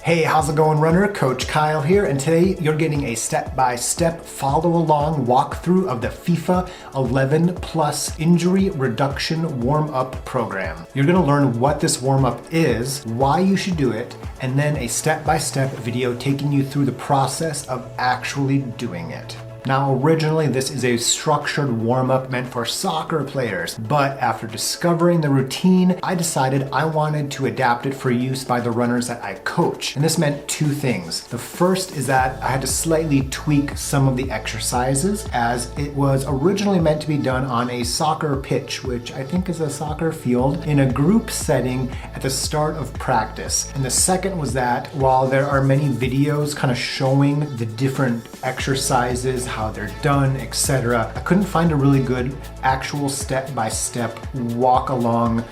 Hey, how's it going, runner? Coach Kyle here, and today you're getting a step-by-step follow-along walkthrough of the FIFA 11 Plus Injury Reduction Warm-Up Program. You're gonna learn what this warm-up is, why you should do it, and then a step-by-step video taking you through the process of actually doing it. Now, originally this is a structured warm-up meant for soccer players, but after discovering the routine, I decided I wanted to adapt it for use by the runners that I coach. And this meant two things. The first is that I had to slightly tweak some of the exercises, as it was originally meant to be done on a soccer pitch, which I think is a soccer field, in a group setting at the start of practice. And the second was that while there are many videos kind of showing the different exercises, how they're done, etc., I couldn't find a really good actual step-by-step walk along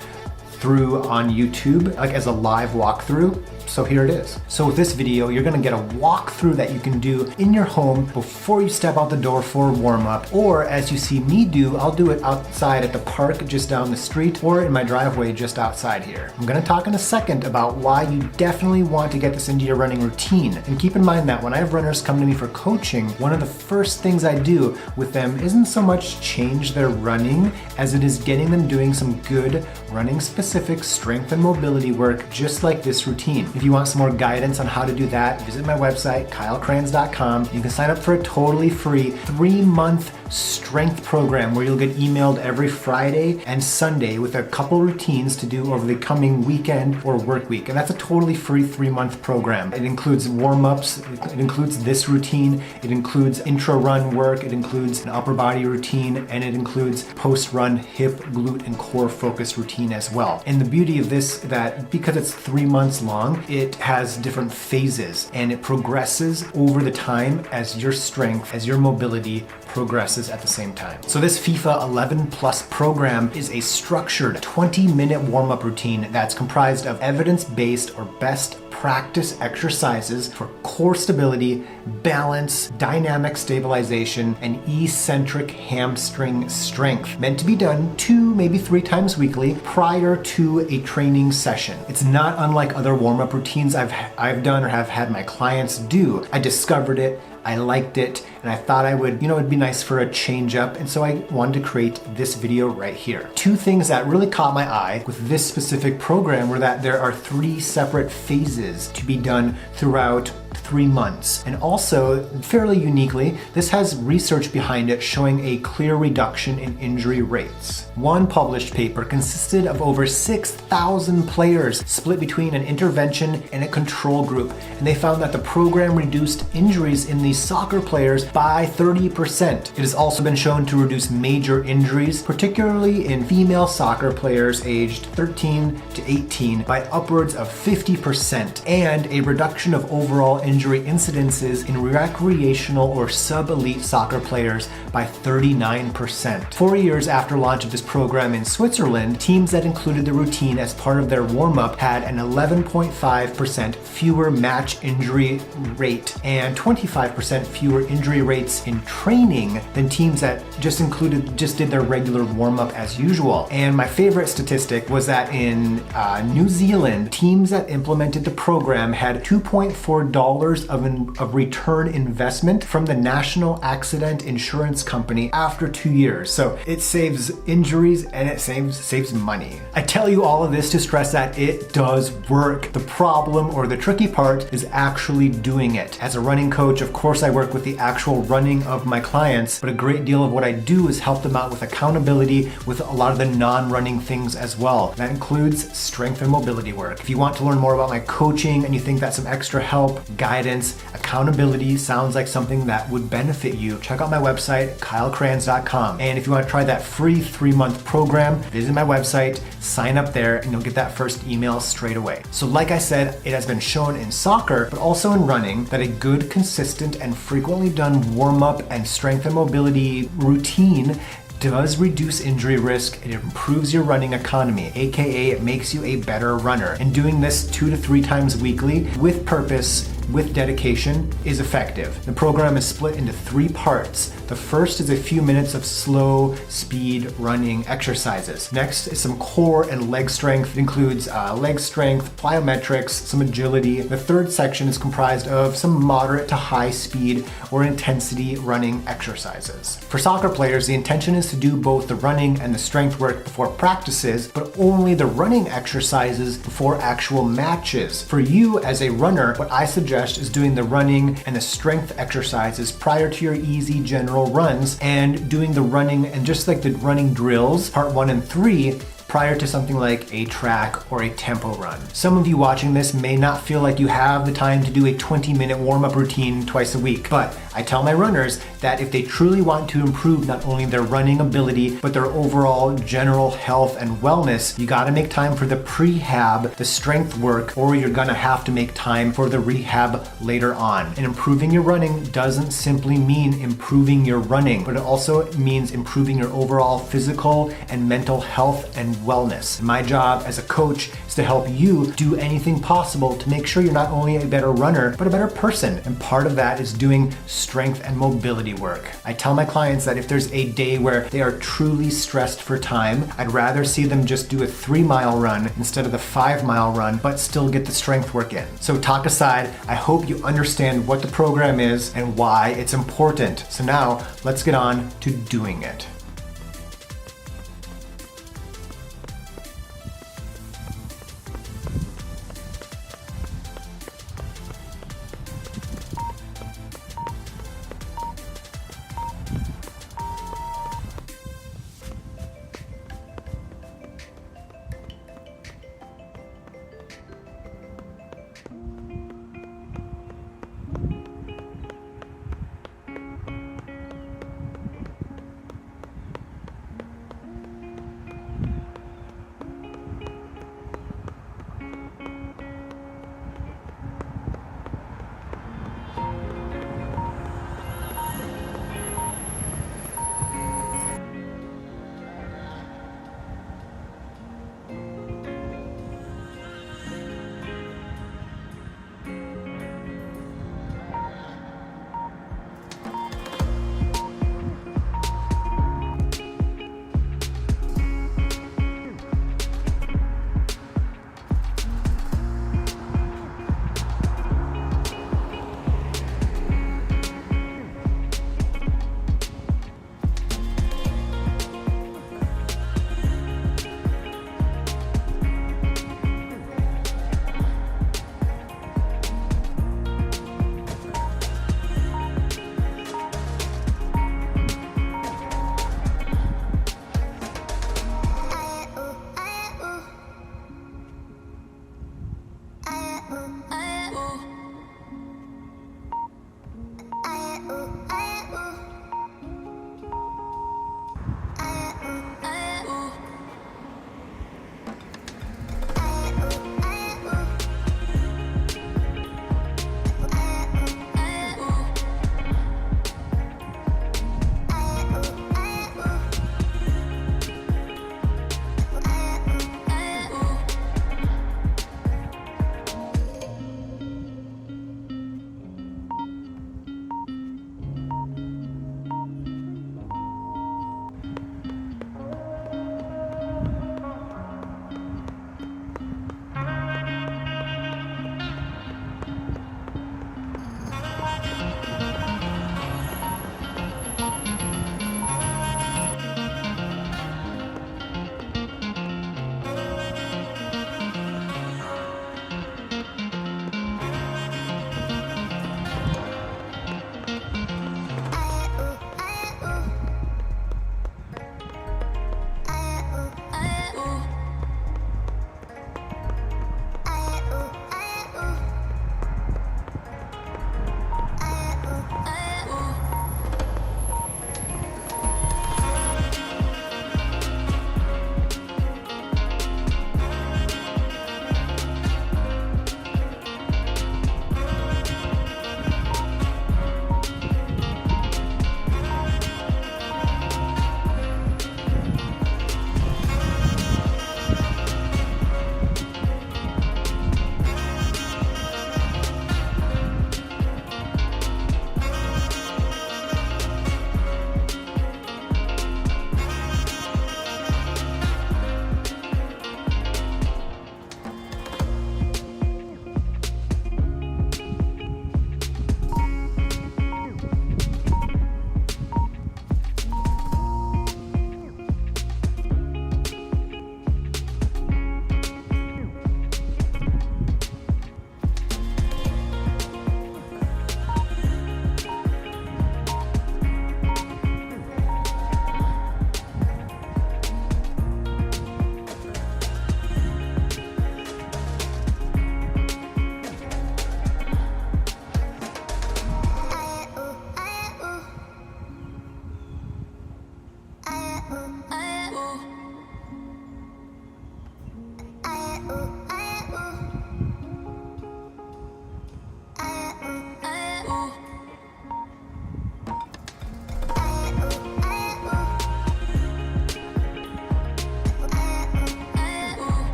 through on YouTube, like as a live walkthrough. So here it is. So with this video, you're gonna get a walkthrough that you can do in your home before you step out the door for a warm-up, or as you see me do, I'll do it outside at the park just down the street or in my driveway just outside here. I'm gonna talk in a second about why you definitely want to get this into your running routine. And keep in mind that when I have runners come to me for coaching, one of the first things I do with them isn't so much change their running as it is getting them doing some good running specific strength and mobility work, just like this routine. If you want some more guidance on how to do that, visit my website, kylekranz.com. You can sign up for a totally free 3-month strength program where you'll get emailed every Friday and Sunday with a couple routines to do over the coming weekend or work week. And that's a totally free 3-month program. It includes warm-ups, it includes this routine, it includes intra-run work, it includes an upper body routine, and it includes post-run hip, glute, and core focus routine as well. And the beauty of this is that because it's 3 months long, it has different phases and it progresses over the time as your strength, as your mobility progresses at the same time. So this FIFA 11 Plus program is a structured 20-minute warm-up routine that's comprised of evidence-based or best practice exercises for core stability, balance, dynamic stabilization, and eccentric hamstring strength, meant to be done 2, maybe 3 times weekly prior to a training session. It's not unlike other warm-up routines I've done or have had my clients do. I discovered it, I liked it, and I thought I would, it'd be nice for a change up, and so I wanted to create this video right here. 2 things that really caught my eye with this specific program were that there are 3 separate phases to be done throughout 3 months. And also, fairly uniquely, this has research behind it showing a clear reduction in injury rates. One published paper consisted of over 6,000 players split between an intervention and a control group, and they found that the program reduced injuries in these soccer players by 30%. It has also been shown to reduce major injuries, particularly in female soccer players aged 13 to 18, by upwards of 50%, and a reduction of overall injury incidences in recreational or sub-elite soccer players by 39%. 4 years after launch of this program in Switzerland, teams that included the routine as part of their warm-up had an 11.5% fewer match injury rate and 25% fewer injury rates in training than teams that just did their regular warm-up as usual. And my favorite statistic was that in New Zealand, teams that implemented the program had $2.4 of return investment from the National Accident Insurance Company after 2 years. So it saves injuries and it saves money. I tell you all of this to stress that it does work. The problem or the tricky part is actually doing it. As a running coach, of course I work with the actual running of my clients, but a great deal of what I do is help them out with accountability with a lot of the non-running things as well. That includes strength and mobility work. If you want to learn more about my coaching and you think that some extra help, guidance, accountability sounds like something that would benefit you, check out my website, kylekranz.com. And if you want to try that free 3-month program, visit my website, sign up there, and you'll get that first email straight away. So like I said, it has been shown in soccer, but also in running, that a good, consistent, and frequently done warm-up and strength and mobility routine does reduce injury risk, it improves your running economy, aka it makes you a better runner. And doing this 2 to 3 times weekly with purpose with dedication is effective. The program is split into 3 parts. The first is a few minutes of slow speed running exercises. Next is some core and leg strength. It includes leg strength, plyometrics, some agility. The third section is comprised of some moderate to high speed or intensity running exercises. For soccer players, the intention is to do both the running and the strength work before practices, but only the running exercises before actual matches. For you as a runner, what I suggest is doing the running and the strength exercises prior to your easy general runs, and doing the running and just like the running drills, part 1 and 3, prior to something like a track or a tempo run. Some of you watching this may not feel like you have the time to do a 20-minute warm-up routine twice a week, but I tell my runners that if they truly want to improve not only their running ability, but their overall general health and wellness, you gotta make time for the prehab, the strength work, or you're gonna have to make time for the rehab later on. And improving your running doesn't simply mean improving your running, but it also means improving your overall physical and mental health and wellness. My job as a coach is to help you do anything possible to make sure you're not only a better runner, but a better person. And part of that is doing strength and mobility work. I tell my clients that if there's a day where they are truly stressed for time, I'd rather see them just do a 3-mile run instead of the 5-mile run, but still get the strength work in. So talk aside, I hope you understand what the program is and why it's important. So now let's get on to doing it.